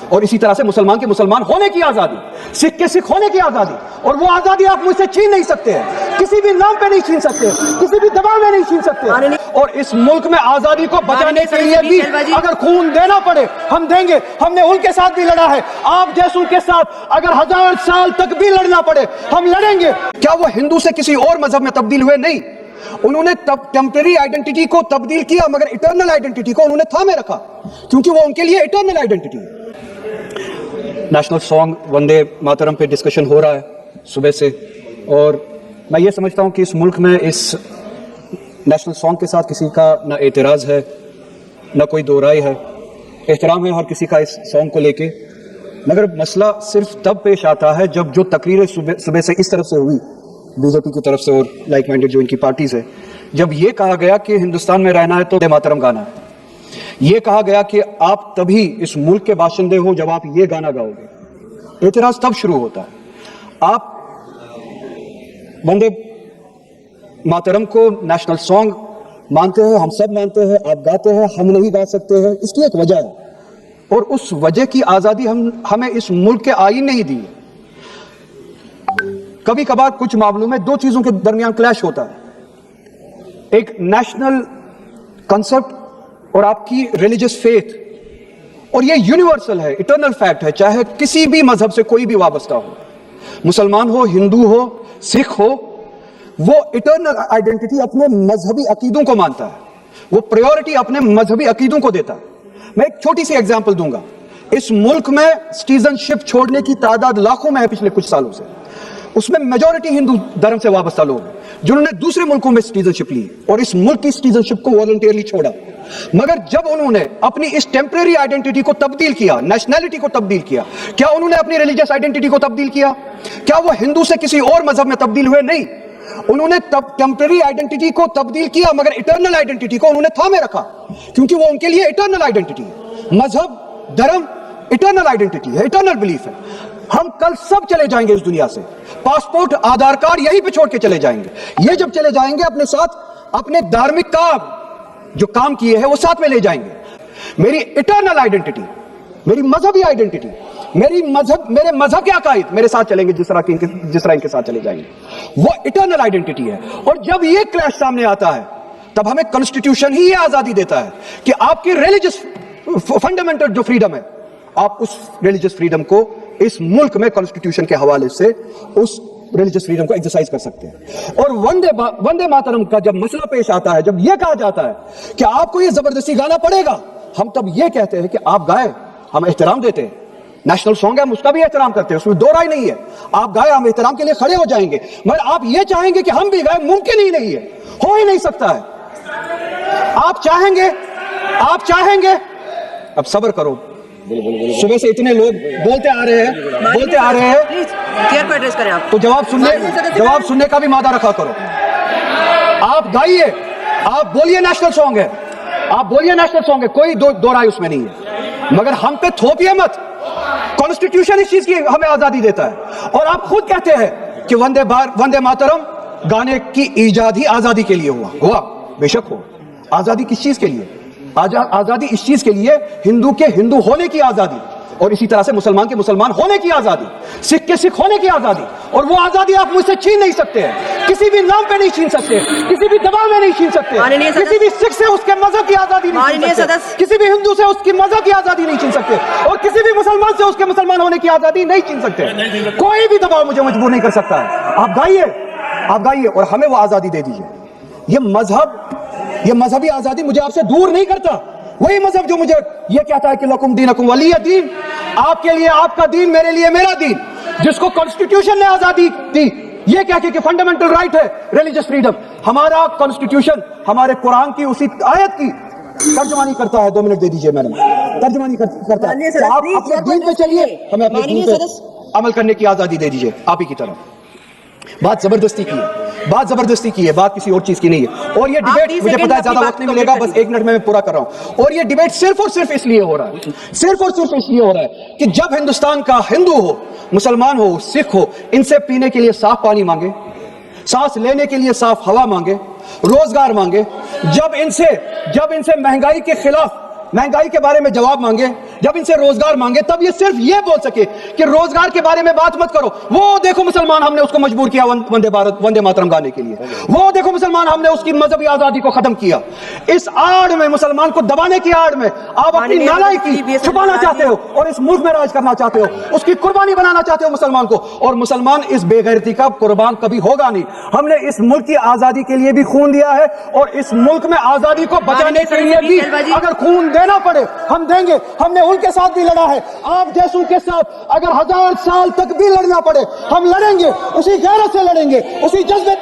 اور اسی طرح سے مسلمان کے مسلمان ہونے کی آزادی، سکھ کے سکھ ہونے کی آزادی، اور وہ آزادی آپ مجھ سے چھین نہیں سکتے ہیں، کسی بھی نام پہ نہیں چھین سکتے، کسی بھی دباؤ میں نہیں چھین سکتے۔ اور اس ملک میں آزادی کو بچانے کے لیے بھی اگر خون دینا پڑے ہم دیں گے۔ ہم نے ان کے ساتھ بھی لڑا ہے، آپ جیسوں کے ساتھ اگر 1000 سال تک بھی لڑنا پڑے ہم لڑیں گے۔ کیا وہ ہندو سے کسی اور مذہب میں تبدیل ہوئے؟ نہیں، انہوں نے ٹیمپرری آئیڈینٹی کو تبدیل کیا مگر اٹرنل آئیڈینٹی کو انہوں نے تھامے رکھا، کیونکہ وہ ان کے لیے اٹرنل آئیڈینٹی ہے۔ نیشنل سانگ وندے ماترم پہ ڈسکشن ہو رہا ہے صبح سے، اور میں یہ سمجھتا ہوں کہ اس ملک میں اس نیشنل سانگ کے ساتھ کسی کا نہ اعتراض ہے نہ کوئی دو رائے ہے، احترام ہے ہر کسی کا اس سانگ کو لے کے، مگر مسئلہ صرف تب پیش آتا ہے جب جو تقریریں صبح سے اس طرف سے ہوئی بی جے پی کی طرف سے اور لائک مائنڈڈ جو ان کی پارٹیز ہے، جب یہ کہا گیا کہ ہندوستان میں رہنا ہے تو وندے ماترم گانا ہے، یہ کہا گیا کہ آپ تبھی اس ملک کے باشندے ہو جب آپ یہ گانا گاؤ گے، اعتراض تب شروع ہوتا ہے۔ آپ وندے ماترم کو نیشنل سانگ مانتے ہیں، ہم سب مانتے ہیں، آپ گاتے ہیں، ہم نہیں گا سکتے ہیں، اس کی ایک وجہ ہے، اور اس وجہ کی آزادی ہمیں اس ملک کے آئین نے ہی دی ہے۔ کبھی کبھار کچھ معاملوں میں دو چیزوں کے درمیان کلیش ہوتا ہے، ایک نیشنل کنسپٹ اور آپ کی ریلیجس فیتھ، اور یہ یونیورسل ہے، اٹرنل فیکٹ ہے، چاہے کسی بھی مذہب سے کوئی بھی وابستہ ہو، مسلمان ہو، ہندو ہو، سکھ ہو، وہ اٹرنل آئیڈینٹی اپنے مذہبی عقیدوں کو مانتا ہے، وہ پریورٹی اپنے مذہبی عقیدوں کو دیتا ہے۔ میں ایک چھوٹی سی ایگزامپل دوں گا، اس ملک میں سٹیزن شپ چھوڑنے کی تعداد لاکھوں میں ہے پچھلے کچھ سالوں سے، اس میں میجورٹی ہندو دھرم سے وابستہ لوگ ہیں جنہوں نے دوسرے ملکوں میں سٹیزن شپ لی اور اس ملک کی سٹیزن شپ کو والنٹیئرلی چھوڑا، مگر جب انہوں نے اپنی اس ٹیمپریری آئیڈینٹی کو تبدیل کیا، نیشنلٹی کو تبدیل کیا، کیا انہوں نے اپنی ریلیجس آئیڈینٹی کو تبدیل کیا؟ کیا وہ ہندو سے کسی اور مذہب میں تبدیل ہوئے؟ نہیں، انہوں نے ٹیمپریری آئیڈینٹی کو تبدیل کیا مگر اٹرنل آئیڈینٹی کو انہوں نے تھامے رکھا، کیونکہ وہ ان کے لیے اٹرنل آئیڈینٹی ہے۔ مذہب، دھرم اٹرنل آئیڈینٹی ہے، اٹرنل بلیف ہے۔ ہم کل سب چلے جائیں گے اس دنیا سے، پاسپورٹ، آدھار کارڈ یہیں پہ چھوڑ کے چلے جائیں گے، یہ جب چلے جائیں گے اپنے ساتھ اپنے دھارمک کام جو کام کیے ہیں وہ ساتھ میں لے جائیں گے۔ میری اٹرنل آئیڈینٹی، میری مذہبی آئیڈینٹی، میرے مذہب کے عقائد میرے ساتھ چلیں گے جس طرح ان کے ساتھ چلے جائیں گے، وہ اٹرنل آئیڈینٹی ہے۔ اور جب یہ کلیش سامنے آتا ہے تب ہمیں کنسٹیٹیوشن ہی یہ آزادی دیتا ہے کہ آپ کی ریلیجس فنڈامنٹل جو فریڈم ہے، آپ اس ریلیجس فریڈم کو اس ملک میں کنسٹیٹیوشن کے حوالے سے اس ریلیجس فریڈم کو ایکسرسائز کر سکتے ہیں۔ اور وندے ماترم کا جب مسئلہ پیش آتا ہے، جب یہ کہا جاتا ہے کہ آپ کو یہ زبردستی گانا پڑے گا، ہم تب یہ کہتے ہیں کہ آپ گائیں، ہم احترام دیتے ہیں، نیشنل سانگ ہے ہم اس کا بھی احترام کرتے ہیں، اس میں دو رائے نہیں ہے، آپ گائیں ہم احترام کے لیے کھڑے ہو جائیں گے، مگر آپ یہ چاہیں گے کہ ہم بھی گائیں، ممکن ہی نہیں ہے، ہو ہی نہیں سکتا ہے۔ آپ چاہیں گے، اب صبر کرو، صبح سے اتنے لوگ بولتے آ رہے ہیں تو جواب سننے کا بھی مادہ رکھا کرو۔ آپ گائیے، آپ بولیے نیشنل سانگ ہے، کوئی دو رائے اس میں نہیں ہے، مگر ہم پہ تھوپیے مت۔ کانسٹیٹیوشن اس چیز کی ہمیں آزادی دیتا ہے، اور آپ خود کہتے ہیں کہ وندے ماترم گانے کی ایجاد ہی آزادی کے لیے ہوا، بے شک ہو۔ آزادی کس چیز کے لیے؟ آزادی اس چیز کے لیے ہندو کے ہندو ہونے کی آزادی، اور اسی طرح سے مسلمان کے مسلمان ہونے کی آزادی، سکھ کے سکھ ہونے کی آزادی، اور وہ آزادی آپ مجھ سے چھین نہیں سکتے ہیں، کسی بھی نام پہ نہیں چھین سکتے، کسی بھی دباؤ میں نہیں چھین سکتے، کسی بھی سکھ سے اس کے مذہب کی آزادی نہیں چھین سکتے، کسی بھی ہندو سے اس کی مذہب کی آزادی نہیں چھین سکتے، اور کسی بھی مسلمان سے اس کے مسلمان ہونے کی آزادی نہیں چھین سکتے۔ کوئی بھی دباؤ مجھے مجبور نہیں کر سکتا ہے۔ آپ گائیے اور ہمیں وہ آزادی دے دیجیے۔ یہ مذہبی آزادی مجھے آپ سے دور نہیں کرتا، وہی مذہب جو مجھے یہ کہتا ہے کہ لکم دینکم ولی دین، آپ کے لیے آپ کا دین، میرے لیے میرا دین، جس کو کانسٹیٹیوشن نے آزادی دی، یہ کہہ کے کہ فنڈامنٹل رائٹ ہے ریلیجس فریڈم۔ ہمارا کانسٹیٹیوشن ہمارے قرآن کی اسی آیت کی ترجمانی کرتا ہے۔ 2 منٹ دے دیجیے میڈم، ترجمانی کرتا ہے۔ آپ اپنے دین پہ چلیے، ہمیں اپنے دین پہ عمل کرنے کی آزادی دے دیجیے آپ ہی کی طرف۔ بات زبردستی کی ہے، بات کسی اور چیز کی نہیں ہے۔ اور یہ ڈیبیٹ مجھے پتا ہے زیادہ وقت نہیں ملے گا، بس 1 منٹ میں پورا کر رہا ہوں۔ اور یہ ڈیبیٹ صرف اور صرف اس لیے ہو رہا ہے کہ جب ہندوستان کا ہندو ہو، مسلمان ہو، سکھ ہو، ان سے پینے کے لیے صاف پانی مانگے، سانس لینے کے لیے صاف ہوا مانگے، روزگار مانگے، جب ان سے مہنگائی کے خلاف، مہنگائی کے بارے میں جواب مانگے، جب ان سے روزگار مانگے تب یہ صرف یہ بول سکے کہ روزگار کے بارے میں بات مت کرو. وہ دیکھو مسلمان ہم نے اس کو مجبور کیا وندے ماترم گانے کے لیے. وہ دیکھو مسلمان ہم نے اس کی مذہبی آزادی کو ختم کیا. اس آڑ میں مسلمان کو دبانے کی آڑ میں آپ اپنی نالائکی چھپانا چاہتے ہو اور اس ملک میں راج کرنا چاہتے ہو, اس کی قربانی بنانا چاہتے ہو مسلمان کو. اور مسلمان اس بے غیرتی کا قربان کبھی ہوگا نہیں. ہم نے اس ملک کی آزادی کے لیے بھی خون دیا ہے اور اس ملک میں آزادی کو بچانے کے لیے بھی اگر خون دینا پڑے ہم دیں گے. ہم نے ان کے ساتھ بھی لڑا ہے, آپ جیسوں کے ساتھ اگر 1000 سال تک بھی لڑنا پڑے ہم لڑیں گے, اسی غیرت سے لڑیں گے, اسی جذبے.